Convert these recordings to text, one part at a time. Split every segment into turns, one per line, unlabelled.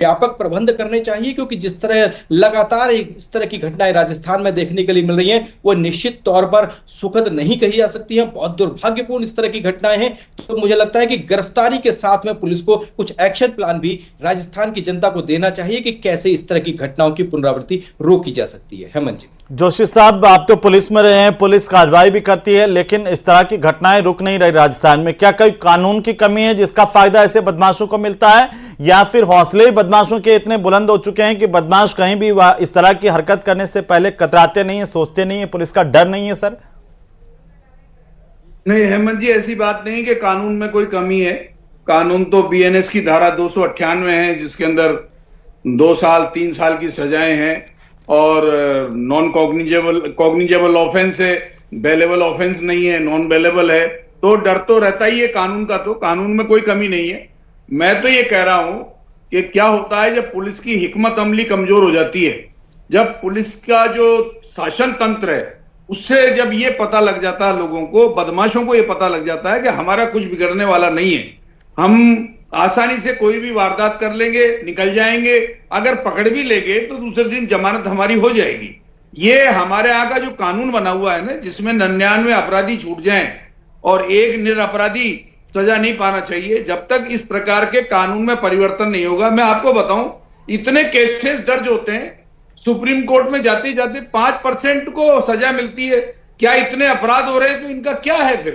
व्यापक प्रबंध करने चाहिए, क्योंकि जिस तरह लगातार इस तरह की घटनाएं राजस्थान में देखने के लिए मिल रही हैं, वो निश्चित तौर पर सुखद नहीं कही जा सकती हैं, बहुत दुर्भाग्यपूर्ण इस तरह की घटनाएं हैं। तो मुझे लगता है कि गिरफ्तारी के साथ में पुलिस को कुछ एक्शन प्लान भी राजस्थान की जनता को देना चाहिए कि कैसे इस तरह की घटनाओं की पुनरावृत्ति रोकी जा सकती है। हेमंत जी।
जोशी साहब, आप तो पुलिस में रहे हैं, पुलिस कार्रवाई भी करती है, लेकिन इस तरह की घटनाएं रुक नहीं रही राजस्थान में। क्या कोई कानून की कमी है जिसका फायदा ऐसे बदमाशों को मिलता है, या फिर हौसले ही बदमाशों के इतने बुलंद हो चुके हैं कि बदमाश कहीं भी इस तरह की हरकत करने से पहले कतराते नहीं है, सोचते नहीं है, पुलिस का डर नहीं है? सर
नहीं हेमंत जी, ऐसी बात नहीं कि कानून में कोई कमी है। कानून तो बीएनएस की धारा 298 है, जिसके अंदर 2 साल 3 साल की सजाएं हैं, और नॉन कॉग्निजेबल ऑफेंस है, बेलेबल ऑफेंस नहीं है, नॉन बेलेबल है। तो डर तो रहता ही है कानून का, तो कानून में कोई कमी नहीं है। मैं तो ये कह रहा हूं कि क्या होता है जब पुलिस की हिकमत अमली कमजोर हो जाती है, जब पुलिस का जो शासन तंत्र है उससे जब ये पता लग जाता है, लोगों को, बदमाशों को ये पता लग जाता है कि हमारा कुछ बिगड़ने वाला नहीं है, हम आसानी से कोई भी वारदात कर लेंगे, निकल जाएंगे, अगर पकड़ भी लेंगे तो दूसरे दिन जमानत हमारी हो जाएगी। ये हमारे यहाँ का जो कानून बना हुआ है ना, जिसमें 99 अपराधी छूट जाएं और एक निरपराधी सजा नहीं पाना चाहिए, जब तक इस प्रकार के कानून में परिवर्तन नहीं होगा। मैं आपको बताऊं, इतने केसेस दर्ज होते हैं, सुप्रीम कोर्ट में जाते जाते 5% को सजा मिलती है। क्या इतने अपराध हो रहे हैं तो इनका क्या है फिर?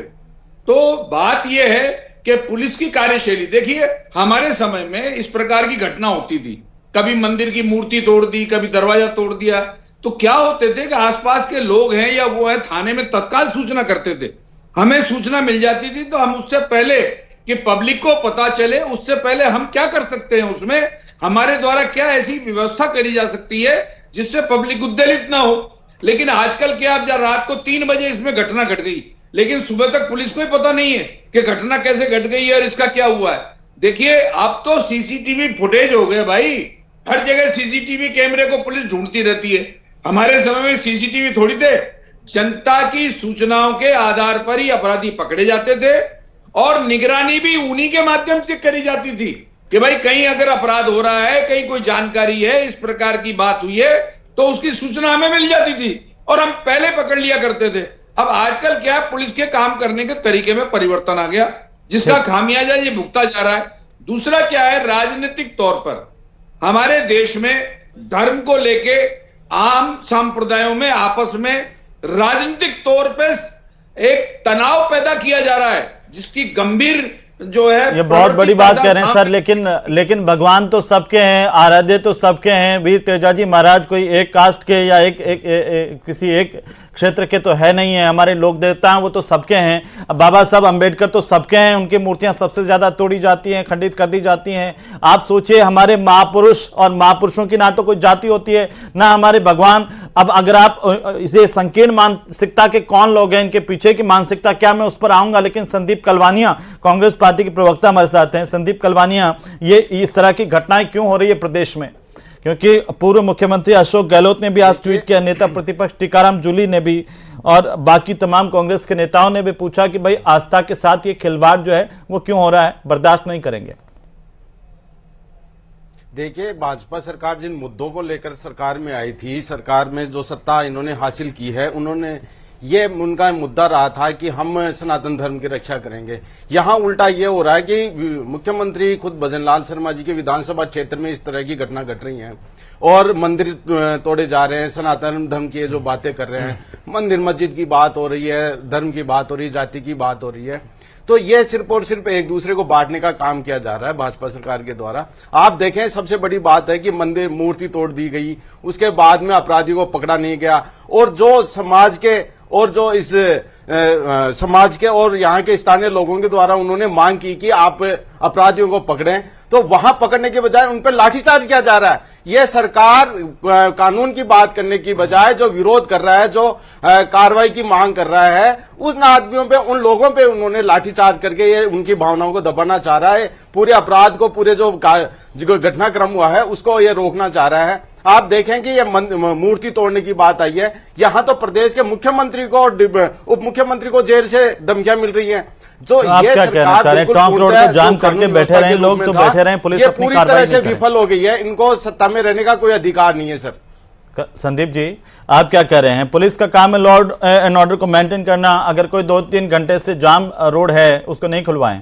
तो बात यह है कि पुलिस की कार्यशैली देखिए, हमारे समय में इस प्रकार की घटना होती थी, कभी मंदिर की मूर्ति तोड़ दी, कभी दरवाजा तोड़ दिया, तो क्या होते थे कि आसपास के लोग हैं या वो है, थाने में तत्काल सूचना करते थे, हमें सूचना मिल जाती थी। तो हम उससे पहले कि पब्लिक को पता चले, उससे पहले हम क्या कर सकते हैं, उसमें हमारे द्वारा क्या ऐसी व्यवस्था करी जा सकती है जिससे पब्लिक उद्वेलित ना हो। लेकिन आजकल क्या, अब जब रात को 3 बजे इसमें घटना घट गई, लेकिन सुबह तक पुलिस को ही पता नहीं है कि घटना कैसे घट गई है और इसका क्या हुआ है। देखिए, अब तो सीसीटीवी फुटेज हो गए भाई, हर जगह सीसीटीवी कैमरे को पुलिस ढूंढती रहती है। हमारे समय में सीसीटीवी थोड़ी थे, जनता की सूचनाओं के आधार पर ही अपराधी पकड़े जाते थे, और निगरानी भी उन्हीं के माध्यम से करी जाती थी कि भाई कहीं अगर अपराध हो रहा है, कहीं कोई जानकारी है, इस प्रकार की बात हुई है, तो उसकी सूचना हमें मिल जाती थी और हम पहले पकड़ लिया करते थे। अब आजकल क्या, पुलिस के काम करने के तरीके में परिवर्तन आ गया, जिसका खामियाजा ये भुगता जा रहा है। दूसरा क्या है, राजनीतिक तौर पर हमारे देश में धर्म को लेके आम संप्रदायों में आपस में राजनीतिक तौर पे एक तनाव पैदा किया जा रहा है, जिसकी गंभीर जो है,
ये बहुत बड़ी बात कह रहे हैं सर। लेकिन भगवान तो सबके हैं, आराध्य तो सबके हैं। वीर तेजाजी महाराज कोई एक कास्ट के या किसी एक क्षेत्र के तो है नहीं है, हमारे लोक देवता हैं वो तो सबके हैं। बाबा साहब अंबेडकर तो सबके हैं, उनकी मूर्तियां सबसे ज्यादा तोड़ी जाती हैं, खंडित कर दी जाती हैं। आप सोचिए, हमारे महापुरुष, और महापुरुषों की ना तो कोई जाति होती है ना हमारे भगवान। अब अगर आप इसे संकीर्ण मानसिकता के कौन लोग हैं, इनके पीछे की मानसिकता क्या, मैं उस पर आऊंगा। लेकिन संदीप कलवानिया, कांग्रेस पार्टी के प्रवक्ता हमारे साथ हैं। संदीप कलवानिया, ये इस तरह की घटनाएं क्यों हो रही है प्रदेश में? क्योंकि पूर्व मुख्यमंत्री अशोक गहलोत ने भी आज ट्वीट किया, नेता प्रतिपक्ष टीकाराम जूली ने भी, और बाकी तमाम कांग्रेस के नेताओं ने भी पूछा कि भाई आस्था के साथ ये खिलवाड़ जो है वो क्यों हो रहा है, बर्दाश्त नहीं करेंगे।
देखिए, भाजपा सरकार जिन मुद्दों को लेकर सरकार में आई थी, सरकार में जो सत्ता इन्होंने हासिल की है, उन्होंने ये उनका मुद्दा रहा था कि हम सनातन धर्म की रक्षा करेंगे। यहां उल्टा ये हो रहा है कि मुख्यमंत्री खुद भजनलाल शर्मा जी के विधानसभा क्षेत्र में इस तरह की घटना घट रही है और मंदिर तोड़े जा रहे हैं, सनातन धर्म की जो बातें कर रहे हैं, मंदिर मस्जिद की बात हो रही है, धर्म की बात हो रही है, जाति की बात हो रही है। तो ये सिर्फ और सिर्फ एक दूसरे को बांटने का काम किया जा रहा है भाजपा सरकार के द्वारा। आप देखें, सबसे बड़ी बात है कि मंदिर मूर्ति तोड़ दी गई, उसके बाद में अपराधी को पकड़ा नहीं गया, और जो समाज के और जो इस समाज के और यहाँ के स्थानीय लोगों के द्वारा उन्होंने मांग की कि आप अपराधियों को पकड़ें, तो वहां पकड़ने के बजाय उन पर लाठीचार्ज किया जा रहा है। यह सरकार कानून की बात करने की बजाय जो विरोध कर रहा है, जो कार्रवाई की मांग कर रहा है, उन आदमियों पे, उन लोगों पे उन्होंने लाठीचार्ज करके ये उनकी भावनाओं को दबाना चाह रहा है। पूरे अपराध को, पूरे जो घटनाक्रम हुआ है उसको ये रोकना चाह रहा है। आप देखें कि ये मूर्ति तोड़ने की बात आई है, यहां तो प्रदेश के मुख्यमंत्री को और उप मुख्यमंत्री को जेल से धमकियां मिल रही हैं। जो
तो आप
ये
क्या कहना
सरकार
चाह रहे हैं?
बिल्कुल
टॉन्क रोड
पूर्णतः
को जाम
जो
करके
कानून
बैठे
व्यवस्था
रहे
के
लोग,
रूप
तो
में था,
बैठे रहे, पुलिस
ये
अपनी
पूरी
कार्रवाई
तरह से
नहीं करे।
विफल हो गई है। इनको सत्ता में रहने का कोई अधिकार नहीं है सर।
संदीप जी, आप क्या कह रहे हैं? पुलिस का काम है लॉ एंड ऑर्डर को मेंटेन करना, अगर कोई 2-3 घंटे से जाम रोड है उसको नहीं खुलवाएं?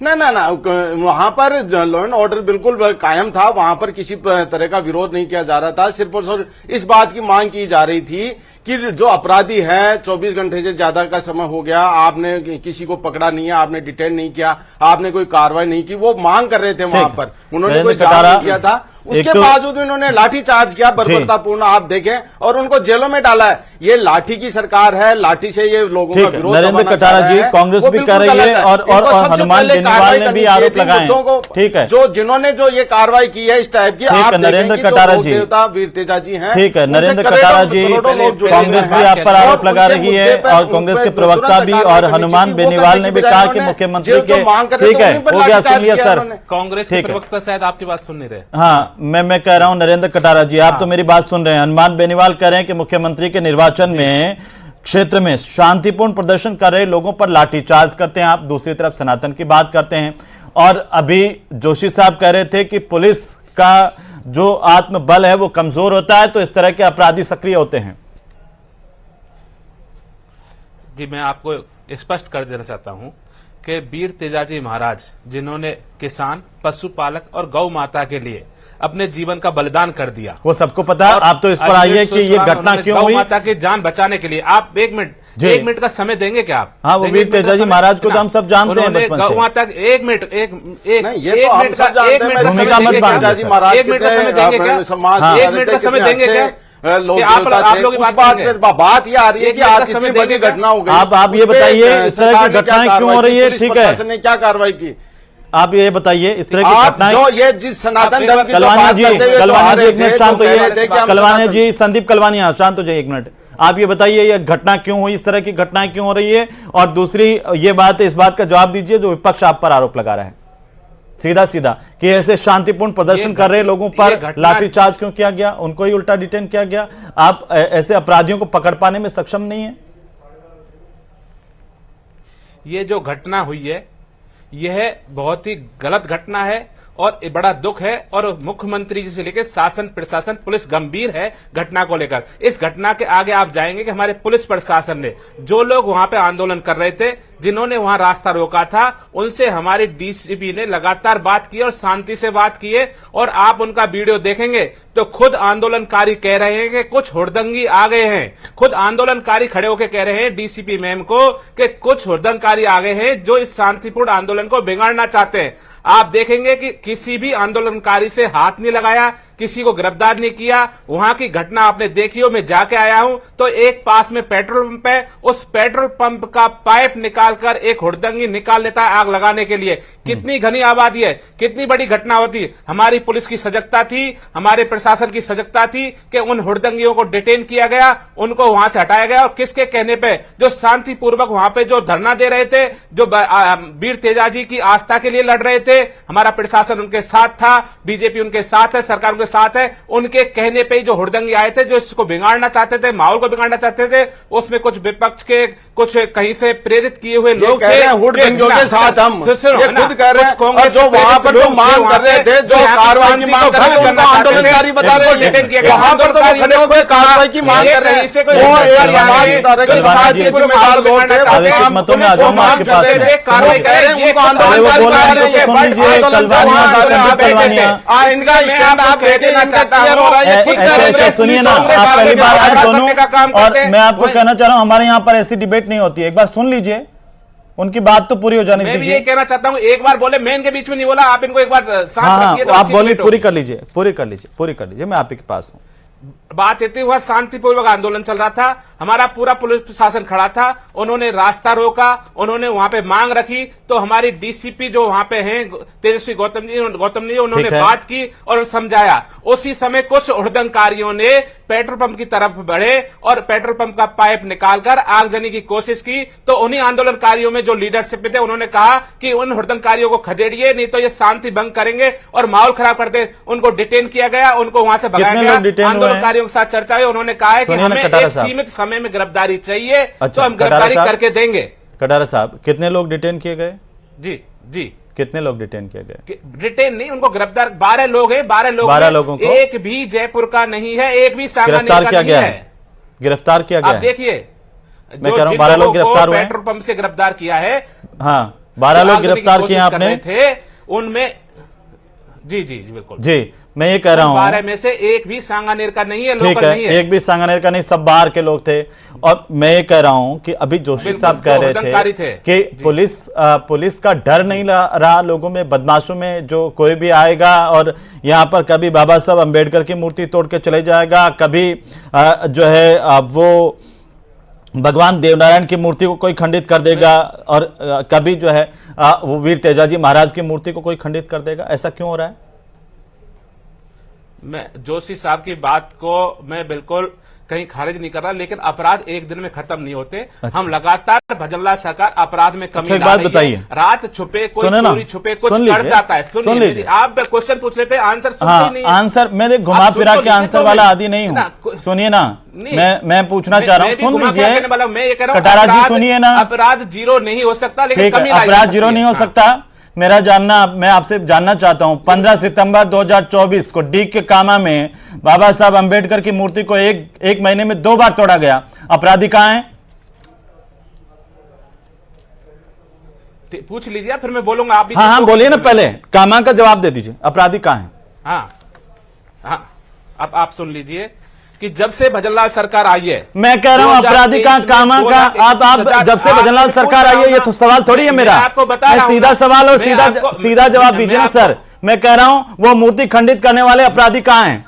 ना वहां पर लॉ एंड ऑर्डर बिल्कुल कायम था, वहां पर किसी तरह का विरोध नहीं किया जा रहा था। सिर्फ और सिर्फ इस बात की मांग की जा रही थी कि जो अपराधी हैं 24 घंटे से ज्यादा का समय हो गया, आपने किसी को पकड़ा नहीं है, आपने डिटेन नहीं किया, आपने कोई कार्रवाई नहीं की, वो मांग कर रहे थे वहां पर, उन्होंने कोई जाम नहीं किया था। उसके बावजूद इन्होंने लाठी चार्ज किया बर्बरतापूर्ण, आप देखें, और उनको जेलों में डाला है। ये लाठी की सरकार है, लाठी से ये लोगों का विरोध।
नरेंद्र कटारा जी, कांग्रेस भी कर रही है और हनुमान बेनीवाल ने भी आरोप लगाए। ठीक है,
जो जिन्होंने जो ये कार्रवाई की है इस टाइप की, आप
नरेंद्र कटारा जी,
वीर तेजा जी हैं।
ठीक है, नरेंद्र कटारा जी, कांग्रेस भी आप पर आरोप लगा रही है और कांग्रेस के प्रवक्ता भी, और हनुमान बेनीवाल ने भी कहा कि मुख्यमंत्री के, ठीक है, हो गया, सुन लिया सर।
कांग्रेस के प्रवक्ता शायद आपकी बात सुन नहीं रहे।
हाँ, मैं कह रहा हूं नरेंद्र कटारा जी, आप तो मेरी बात सुन रहे हैं। हनुमान बेनीवाल कह रहे हैं कि मुख्यमंत्री के निर्वाचन में क्षेत्र में शांतिपूर्ण प्रदर्शन कर रहे लोगों पर लाठीचार्ज करते हैं आप, दूसरी तरफ सनातन की बात करते हैं। और अभी जोशी साहब कह रहे थे कि पुलिस का जो आत्मबल है वो कमजोर होता है, तो इस तरह के अपराधी सक्रिय होते हैं।
जी, मैं आपको स्पष्ट कर देना चाहता हूं कि वीर तेजाजी महाराज, जिन्होंने किसान, पशुपालक और गौ माता के लिए अपने जीवन का बलिदान कर दिया,
वो सबको पता है। आप तो इस पर आइए कि ये घटना क्यों हुई।
गौ माता की जान बचाने के लिए आप एक मिनट का समय देंगे क्या आप?
हाँ, वो वीर तेजाजी महाराज को तो हम सब जानते हैं बचपन से।
गौ माता एक मिनट का
भूमिका मत बांधिए।
एक मिनट का समय देंगे क्या? एक मिनट का समय देंगे क्या? आप लोग
बात ये आ रही है कि आज इतनी बड़ी घटना हो गई।
आप ये बताइए इस तरह की घटनाएं क्यों हो रही है? ठीक है,
ने क्या कार्रवाई की,
आप ये बताइए इस तरह की घटनाएं
जो ये जिस सनातन धर्म की
कलवानी जी, एक मिनट शांत होइए। कलवानी जी, संदीप कलवानी, शांत हो जाइए एक मिनट। आप ये बताइए ये घटना क्यों हुई, इस तरह की घटनाएं क्यों हो रही है? और दूसरी ये बात है, इस बात का जवाब दीजिए जो विपक्ष आप पर आरोप लगा रहा है सीधा सीधा कि ऐसे शांतिपूर्ण प्रदर्शन कर रहे लोगों पर लाठीचार्ज क्यों किया गया, उनको ही उल्टा डिटेन किया गया। आप ऐसे अपराधियों को पकड़ पाने में सक्षम नहीं है?
ये जो घटना हुई है यह बहुत ही गलत घटना है और बड़ा दुख है, और मुख्यमंत्री जी से लेकर शासन प्रशासन पुलिस गंभीर है घटना को लेकर। इस घटना के आगे आप जाएंगे कि हमारे पुलिस प्रशासन ने, जो लोग वहां पे आंदोलन कर रहे थे, जिन्होंने वहां रास्ता रोका था, उनसे हमारी डीसीपी ने लगातार बात की और शांति से बात की है। और आप उनका वीडियो देखेंगे तो खुद आंदोलनकारी कह रहे हैं कि कुछ हुड़दंगी आ गए हैं। खुद आंदोलनकारी खड़े होकर कह रहे हैं डीसीपी मैम को कि कुछ हुड़दंगकारी आ गए हैं जो इस शांतिपूर्ण आंदोलन को बिगाड़ना चाहते हैं। आप देखेंगे कि किसी भी आंदोलनकारी से हाथ नहीं लगाया, किसी को गिरफ्तार नहीं किया। वहां की घटना आपने देखी हो, मैं जाके आया हूं तो एक पास में पेट्रोल पंप है, उस पेट्रोल पंप का पाइप निकालकर एक हुड़दंगी निकाल लेता है आग लगाने के लिए। कितनी घनी आबादी है, कितनी बड़ी घटना होती। हमारी पुलिस की सजगता थी, हमारे प्रशासन की सजगता थी कि उन हुड़दंगियों को डिटेन किया गया, उनको वहां से हटाया गया। और किसके कहने पे? जो शांतिपूर्वक वहां पे जो धरना दे रहे थे, जो वीर तेजाजी की आस्था के लिए लड़ रहे थे, हमारा प्रशासन उनके साथ था, बीजेपी उनके साथ है, सरकार उनके साथ है। उनके कहने पे जो हुड़दंगी आए थे, जो इसको बिगाड़ना चाहते थे, माहौल को बिगाड़ना चाहते थे, उसमें कुछ विपक्ष के कुछ कहीं से प्रेरित किए हुए लोग थे।
हुड़दंगियों के साथ हम ये खुद कह रहे हैं, और जो वहां पर जो मांग कर रहे थे, जो कार्रवाई की मांग कर रहे थे, उनको आंदोलनकारी बता रहे हैं। वहां पर तो खड़े होकर कार्रवाई की मांग कर रहे हैं। वो एक समाज सुधारक के समाज के जिम्मेदार लोग थे,
मतों में आ जाऊंगा आपके पास में।
कार्रवाई कह रहे हैं, उनको आंदोलनकारी बता रहे हैं।
सुन लीजिए, कलवानियां,
इनका स्टैंड आप देखें, इनका क्लियर हो रहा है। खुद कह रहे हैं,
सुनिए ना, आप पहली बार आए दोनों, और मैं आपको कहना चाह रहा हूं हमारे यहाँ पर ऐसी डिबेट नहीं होती है। एक बार सुन लीजिए, उनकी बात तो पूरी हो जाने दीजिए।
मैं भी ये कहना चाहता हूं, एक बार बोले, मैं इनके बीच में नहीं बोला, आप इनको एक बार
हाँ, आप बोलिए, पूरी कर लीजिए, पूरी कर लीजिए, मैं आप ही के पास हूं।
बात इतनी हुआ, शांतिपूर्वक आंदोलन चल रहा था, हमारा पूरा पुलिस प्रशासन खड़ा था, उन्होंने रास्ता रोका, उन्होंने वहां पे मांग रखी, तो हमारी डीसीपी जो वहां पे हैं तेजस्वी गौतम जी उन्होंने बात की और समझाया। उसी समय कुछ हुड़दंगकारियों ने पेट्रोल पंप की तरफ बढ़े और पेट्रोल पंप का पाइप निकालकर आगजनी की कोशिश की। तो उन्हीं आंदोलनकारियों में जो लीडरशिप थे, उन्होंने कहा कि उन हुड़दंगकारियों को खदेड़िए, नहीं तो ये शांति भंग करेंगे और माहौल खराब करते। उनको डिटेन किया गया, उनको वहां से भगाया गया। आंदोलनकारियों के साथ चर्चा हुई, उन्होंने कहा है कि
सुनिए ना
हमें
कटारा
एक
साहब।
सीमित समय में गिरफ्तारी चाहिए,
अच्छा,
तो हम
कटारा
गिरफ्तारी
साहब।
करके देंगे।
कटारा साहब, कितने लोग डिटेन किए गए?
जी जी,
कितने लोग डिटेन किए गए?
रिटेन नहीं, उनको गिरफ्तार 12 लोग हैं, 12 लोग
12
हैं।
लोगों को
एक भी जयपुर का नहीं है, एक भी सांगानेर
गिरफ्तार
का
किया
नहीं
गया
है।
है, गिरफ्तार किया गया
आप
है।
देखिए,
मैं कह रहा हूं 12 लोग गिरफ्तार हुए हैं।
पेट्रोल पंप से गिरफ्तार किया है,
हाँ, 12 लोग
आगजनी की
गिरफ्तार
कोशिश
किए
कर
आपने।
रहे थे, उनमें जी जी जी बिल्कुल
जी, मैं ये कह रहा हूं
12 में से एक भी सांगानेर का नहीं है,
ठीक
लोकल
है,
नहीं है।
एक भी सांगानेर का नहीं, सब बाहर के लोग थे। और मैं ये कह रहा हूं कि अभी जोशी
बिल्कुल,
साहब कह
तो
रहे
आतंककारी
थे
थे।
कि पुलिस का डर नहीं रहा लोगों में, बदमाशों में, जो कोई भी आएगा और यहां पर कभी बाबा साहब अंबेडकर की मूर्ति तोड़ के चले जाएगा, कभी जो है वो भगवान देवनारायण की मूर्ति को कोई खंडित कर देगा, और कभी जो है वो वीर तेजाजी महाराज की मूर्ति को कोई खंडित कर देगा। ऐसा क्यों हो रहा है?
मैं जोशी साहब की बात को मैं बिल्कुल कहीं खारिज नहीं कर रहा, लेकिन अपराध एक दिन में खत्म नहीं होते।
अच्छा।
हम लगातार भजनलाल सरकार अपराध में कमी
अच्छा, एक
ला
बात
रही है।
बताइए।
रात छुपे कोई
सुने ना,
चोरी छुपे कुछ
सुन
कर
लीजिए,
जाता है।
सुन
सुनिए
लीजिए।
आप क्वेश्चन पूछ लेते हैं, आंसर सुनते
हाँ,
ही नहीं है।
आंसर मैं घुमा
आप सुन
फिरा
तो
के
लीजिए
आंसर
तो
वाला
मैं-
आदि नहीं
ना,
हूँ। सुनिए ना,
नहीं।
मैं पूछना चाह रहा हूँ,
मैं भी
सुन
घुमा फिरा
लीजिए।
कहने वाला हूं, मैं ये कह रहा हूं,
कटारा जी
अपराध-
सुनिए ना,
अपराध जीरो नहीं हो सकता, लेकिन
ठीक है,
कमी लाई जा
अपराध
सकती
जीरो
है।
नहीं हो
हाँ।
सकता। मैं आपसे जानना चाहता हूं, 15 सितंबर 2024 को डी के कामा में बाबा साहब अंबेडकर की मूर्ति को एक महीने में 2 बार तोड़ा गया। अपराधी कहां है?
पूछ लीजिए, फिर मैं बोलूंगा। आप भी
हाँ, बोलिए ना, पहले कामा का जवाब दे दीजिए। अपराधी कहां है?
हाँ हाँ, अब आप सुन लीजिए कि जब से भजनलाल सरकार आई है,
मैं कह रहा हूं अपराधी का, कामा का। आप जब से भजनलाल सरकार आई है, ये तो सवाल थोड़ी है मेरा।
आपको बता रहा हूं,
सीधा सवाल और सीधा जवाब
मैं
दीजिए ना
आपको-
सर। मैं कह रहा हूं वो मूर्ति खंडित करने वाले अपराधी कहां हैं?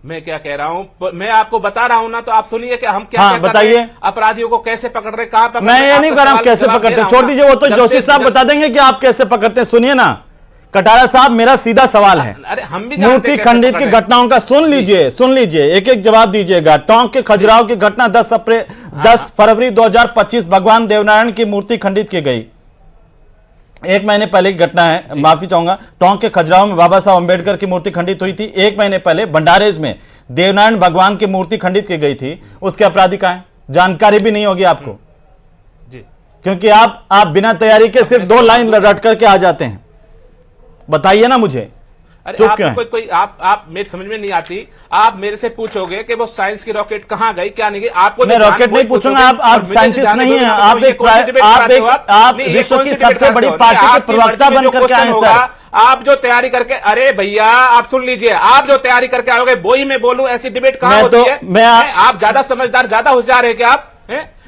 मैं क्या कह रहा हूं, मैं आपको बता रहा हूं ना, तो आप सुनिए कि हम क्या
हाँ,
क्या कर
बताइए।
रहे हैं, अपराधियों को कैसे पकड़ रहे, कहां पकड़
मैं
रहे,
ये नहीं
आपका
कर रहा हूं
सवाल
कैसे
जवाब दे
पकड़ते,
रहा
छोड़
हूं
दीजिए, वो तो
ना।
जोशी साहब बता देंगे कि आप कैसे पकड़ते हैं। सुनिए ना कटारा साहब, मेरा सीधा सवाल है,
अरे हम भी जानते
मूर्ति
हैं कैसे
खंडित
पकड़
की
रहे हैं।
घटनाओं का सुन लीजिए, एक एक जवाब दीजिएगा। टोंक के खजुराहो की घटना 10 फरवरी 2025 भगवान देवनारायण की मूर्ति खंडित की गई। एक महीने पहले की घटना है, माफी चाहूंगा। टोंक के खजुराहो में बाबा साहब अंबेडकर की मूर्ति खंडित हुई थी। एक महीने पहले भंडारेज में देवनारायण भगवान की मूर्ति खंडित की गई थी। उसके अपराधी कहां हैं? जानकारी भी नहीं होगी आपको,
जी,
क्योंकि आप बिना तैयारी के सिर्फ 2 लाइन रट करके आ जाते हैं। बताइए ना मुझे,
अरे
चुप
आप
क्यों है?
कोई आप मेरे समझ में नहीं आती। आप मेरे से पूछोगे कि वो साइंस की रॉकेट कहां गई, क्या नहीं गई, आपको
मैं रॉकेट नहीं पूछूंगा। आप साइंटिस्ट नहीं हैं, आप विश्व की सबसे बड़ी पार्टी के प्रवक्ता बन करके आए सर।
आप जो तैयारी करके, अरे भैया आप सुन लीजिए, आप जो तैयारी करके आओगे वही मैं बोलूं, ऐसी डिबेट कहां होती है? आप ज्यादा समझदार, ज्यादा होशियार है क्या आप?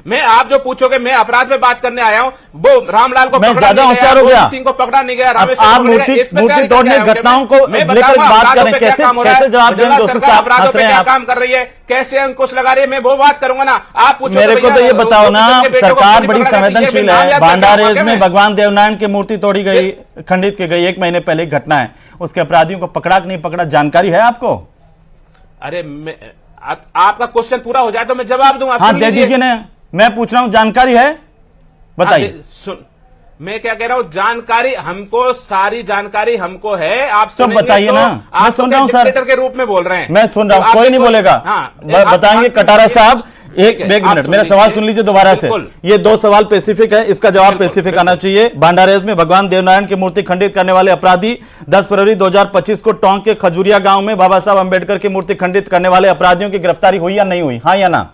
मैं आप जो पूछोगे, मैं अपराध में बात करने आया हूं। वो रामलाल को
मैं
पकड़ा
ज्यादा
नहीं
होशियार
गया,
हो गया।
गोविंद सिंह को पकड़ा नहीं गया, रामेश्वर
आप
को पकड़ा नहीं गया, इस पे
मूर्ति
तैयारी
तोड़ने
करके आए
घटनाओं
हो।
को
मैं
लेकर
बताऊंगा
बात
अपराधों
करें,
पे क्या
कैसे
काम हो रहा है।
कैसे जवाब देंगे?
भजनलाल
दोस्तों
सरकार
साहब
अपराधों
हंस
पे
रहे हैं
क्या
आप।
काम कर रही है, कैसे अंकुश लगा रही है, मैं वो बात करूंगा ना। आप पूछो
मेरे को तो ये बताओ ना, सरकार बड़ी
संवेदनशील
संवेदनशील है। भांडारेज में भगवान देवनारायण की मूर्ति तोड़ी गई, खंडित की गई, एक महीने पहले घटना है। उसके अपराधियों को पकड़ा कि नहीं पकड़ा, जानकारी है आपको?
अरे आपका क्वेश्चन पूरा हो जाए तो मैं जवाब दूंगा।
हाँ, दे दीजिए ना, मैं पूछ रहा हूं, जानकारी है? बताइए।
सुन, मैं क्या कह रहा हूं, जानकारी हमको, सारी जानकारी हमको है। आप
तो बताइए ना, मैं सुन रहा हूं सर।
डिक्टेटर के रूप में बोल रहे हैं,
मैं सुन रहा हूं, कोई नहीं बोलेगा। बताएंगे कटारा साहब। एक मिनट, मेरा सवाल सुन लीजिए दोबारा से। ये 2 सवाल स्पेसिफिक है, इसका जवाब स्पेसिफिक आना चाहिए। भांडारेज में भगवान देवनारायण की मूर्ति खंडित करने वाले अपराधी 10 फरवरी 2025 को टोंक के खजुरिया गांव में बाबा साहब अंबेडकर की मूर्ति खंडित करने वाले अपराधियों की गिरफ्तारी हुई या नहीं हुई? हाँ या ना?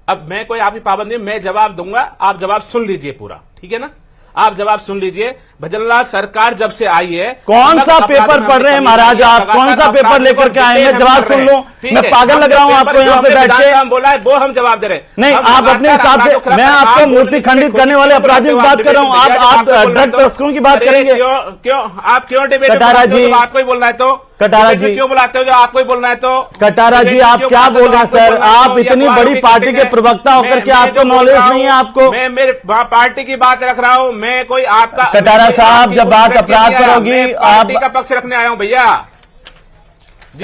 अब मैं कोई आपकी पाबंदी, मैं जवाब दूंगा, आप जवाब सुन लीजिए पूरा, ठीक है ना? आप जवाब सुन लीजिए। भजनलाल सरकार जब से आई है,
कौन सा पेपर पढ़ रहे हैं महाराज आप? कौन सा पेपर लेकर के आए? मैं जवाब सुन लूं? मैं पागल लग रहा हूं आपको यहाँ पे बैठ के?
बोला है वो हम जवाब दे रहे हैं।
नहीं, आप अपने हिसाब से, मैं आपको मूर्ति खंडित करने वाले अपराधियों की बात कर रहा हूं, आप ड्रग तस्करों की बात करेंगे?
क्यों आप क्यों डिबेट
कटारा जी,
आपको ही बोलना है तो?
कटारा जी
क्यों बुलाते हो जो आपको ही बोलना है तो?
कटारा जी, आप क्या बोल रहे हैं सर? आप इतनी बड़ी पार्टी के प्रवक्ता होकर के आपको नॉलेज नहीं है? आपको
मैं मेरे पार्टी की बात रख रहा हूं, मैं कोई आपका
कटारा साहब, जब बात अपराध पर होगी, आप
पार्टी का पक्ष रखने आया हूं भैया।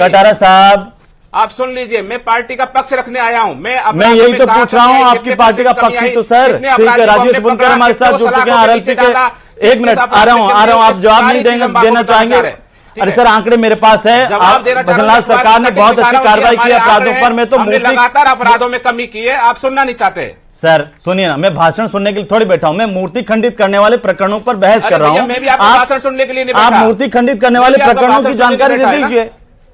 कटारा साहब
आप सुन लीजिए, मैं पार्टी का पक्ष रखने आया हूं। मैं
यही तो पूछ रहा हूं, आपकी पार्टी का पक्ष ही तो सर। ठीक है, राजेश बुनकर हमारे साथ जुड़ चुके हैं आरएलपी के एक मिनट आ रहा हूं आप जवाब नहीं देना चाहेंगे? अरे सर आंकड़े मेरे पास है। भजनलाल सरकार ने बहुत अच्छी कार्रवाई की अपराधों पर। मैं तो
लगातार अपराधों में कमी की है, आप सुनना नहीं चाहते।
सर सुनिए ना, मैं भाषण सुनने के लिए थोड़ी बैठा हूं, मैं मूर्ति खंडित करने वाले प्रकरणों पर बहस कर रहा हूं।
मैं भी आपका भाषण सुनने के लिए नहीं
आप
बैठा।
मूर्ति खंडित करने वाले प्रकरणों की जानकारी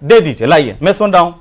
दे दीजिए, लाइए, मैं सुन रहा हूं।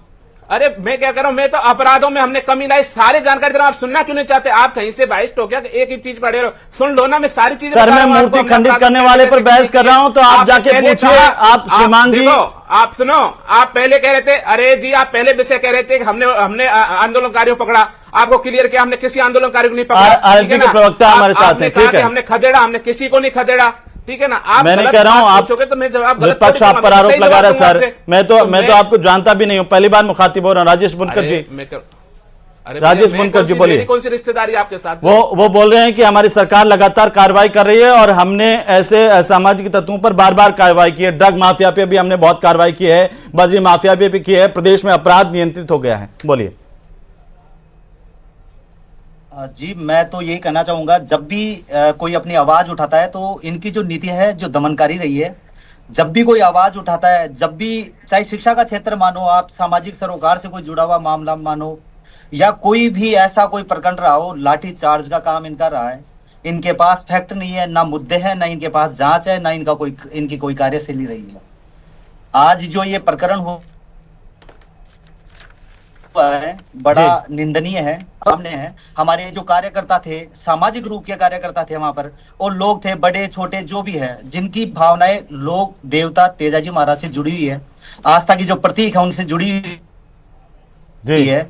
अरे मैं क्या कर रहा हूं, मैं तो अपराधों में हमने कमी लाई, सारी जानकारी दे रहा हूं। आप सुनना क्यों नहीं चाहते? आप कहीं से बाइस्ट हो क्या? एक ही चीज पढ़े रहो, सुन लो ना। मैं सारी चीजें
सर मैं मूर्ति खंडित करने वाले पर बहस कर रहा हूं, तो आप जाके पूछिए। आप श्रीमान जी,
आप सुनो, आप पहले कह रहे थे, अरे जी आप पहले विषय कह रहे थे कि हमने आंदोलनकारियों को पकड़ा। आपको क्लियर किया, हमने किसी आंदोलनकारी को नहीं पकड़ा।
आरएलपी के प्रवक्ता हमारे साथ हैं, ठीक है।
हमने खदेड़ा, हमने किसी को नहीं खदेड़ा, ठीक है ना। आप
मैं नहीं कह रहा हूं, आप
तो मैं जवाब
विपक्ष आप पर आरोप लगा रहा है सर। मैं तो आपको जानता भी नहीं हूं, पहली बार मुखातिब हो रहा हूं। राजेश बुनकर जी, राजेश बुनकर जी बोलिए।
कौन सी रिश्तेदारी आपके साथ?
वो बोल रहे हैं कि हमारी सरकार लगातार कार्रवाई कर रही है और हमने ऐसे असामाजिक तत्वों पर बार बार कार्रवाई की है। ड्रग माफिया पे भी हमने बहुत कार्रवाई की है, बजरी माफिया पे भी की है। प्रदेश में अपराध नियंत्रित हो गया है। बोलिए।
जी मैं तो यही कहना चाहूंगा, जब भी कोई अपनी आवाज उठाता है तो इनकी जो नीति है जो दमनकारी रही है। जब भी कोई आवाज उठाता है, जब भी चाहे शिक्षा का क्षेत्र मानो, आप सामाजिक सरोकार से कोई जुड़ा हुआ मामला मानो, या कोई भी ऐसा कोई प्रकरण रहा हो, लाठी चार्ज का काम इनका रहा है। इनके पास फैक्ट नहीं है, ना मुद्दे हैं, ना इनके पास जांच है, ना इनकी कोई कार्यशैली रही है। आज जो ये प्रकरण हुआ है बड़ा निंदनीय है। सामने है हमारे जो कार्यकर्ता थे, सामाजिक रूप के कार्यकर्ता थे वहां पर, और लोग थे बड़े छोटे जो भी है, जिनकी भावनाएं लोक देवता तेजाजी महाराज से जुड़ी हुई है, आस्था की जो प्रतीक है उनसे जुड़ी हुई है।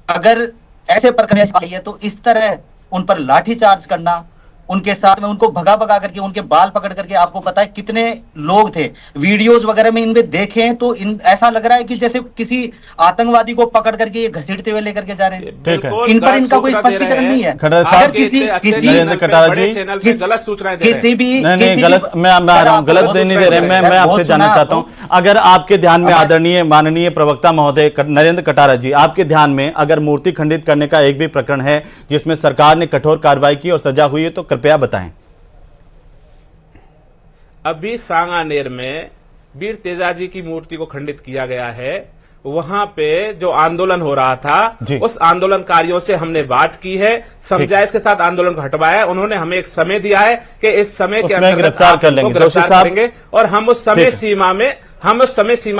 अगर ऐसे प्रकरण है तो इस तरह उन पर लाठीचार्ज करना, उनके साथ में उनको भगा भगा करके उनके बाल पकड़ करके, आपको पता है कितने लोग थे, वीडियोस वगैरह में इनमें देखें तो ऐसा लग रहा है कि जैसे किसी आतंकवादी को पकड़ करके ये घसीटते हुए लेकर के जा रहे हैं।
ठीक है,
इन पर इनका कोई स्पष्टीकरण नहीं है।
अगर किसी
नरेंद्र कटारा जी गलत सूचनाएं दे रहे हैं।
किसी भी
नहीं गलत, मैं आ रहा हूं, गलत नहीं दे रहे। मैं आपसे जानना चाहता हूं, अगर आपके ध्यान में आदरणीय माननीय प्रवक्ता महोदय नरेंद्र कटारा जी, आपके ध्यान में अगर मूर्ति खंडित करने का एक भी प्रकरण है जिसमें सरकार ने कठोर कार्रवाई की और सजा हुई है, तो कृपया बताएं।
अभी सांगानेर में वीर तेजाजी की मूर्ति को खंडित किया गया है। वहां पे जो आंदोलन हो रहा था, उस आंदोलनकारियों से हमने बात की है, समझाइश के साथ आंदोलन को हटवाया। उन्होंने हमें एक समय दिया है कि इस समय के अंदर
गिरफ्तार कर लेंगे,
गिरफ्तार करेंगे, और हम उस समय सीमा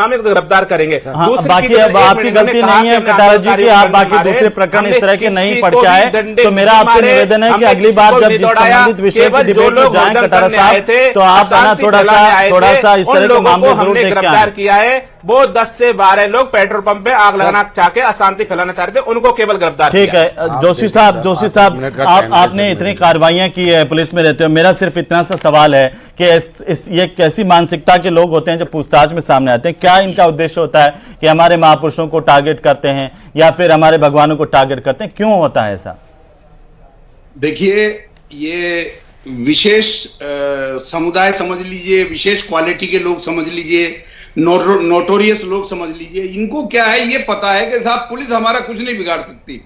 में गिरफ्तार करेंगे।
बाकी अब आपकी गलती नहीं है कटारा जी की, आप बाकी दूसरे प्रकरण इस तरह के नहीं पढ़ के आए, तो मेरा आपसे निवेदन है कि अगली बार जब जिस संबंधित विषय की डिबेट में जाएं कटारा साहब, तो आप आना थोड़ा सा इस तरह के मामले जरूर देख के आए।
किया है वो 10 से 12 लोग पेट्रोल पंप पे आग लगाना चाह के अशांति फैलाना चाह रहे थे, उनको केवल गिरफ्तार।
ठीक है जोशी साहब, आपने इतनी कार्रवाइयां की है, पुलिस में रहते हो, मेरा सिर्फ इतना सा सवाल है कि ये कैसी मानसिकता के लोग होते हैं जब पूछताछ में सामने आते हैं? क्या इनका उद्देश्य होता है कि हमारे महापुरुषों को टारगेट करते हैं या फिर हमारे भगवानों को टारगेट करते हैं? क्यों होता है ऐसा?
देखिए, ये विशेष समुदाय समझ लीजिए, विशेष क्वालिटी के लोग समझ लीजिए, नोटोरियस लोग समझ लीजिए। इनको क्या है, ये पता है कि साहब पुलिस हमारा कुछ नहीं बिगाड़ सकती,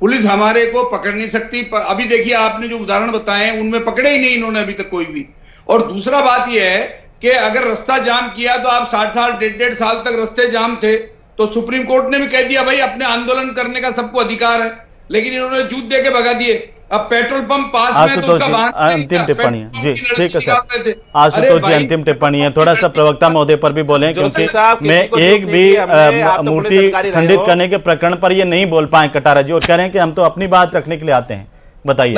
पुलिस हमारे को पकड़ नहीं सकती। अभी देखिए आपने जो उदाहरण बताए उनमें पकड़े ही नहीं इन्होंने अभी तक कोई भी। और दूसरा बात यह है कि अगर रास्ता जाम किया तो आप 60 साल 1.5 साल तक रास्ते जाम थे, तो सुप्रीम कोर्ट ने भी कह दिया भाई अपने आंदोलन करने का सबको अधिकार है, लेकिन इन्होंने जूत दे के भगा दिए। अब पेट्रोल पंप पास में तो उसका
अंतिम टिप्पणी है जी, ठीक है सर। आशुतोष जी अंतिम टिप्पणी है, थोड़ा सा प्रवक्ता महोदय पर भी बोलें, क्योंकि मैं एक भी मूर्ति खंडित करने के प्रकरण पर ये नहीं बोल पाए कटारा जी, और कह रहे हैं कि हम तो अपनी बात रखने के लिए आते हैं। बताइए।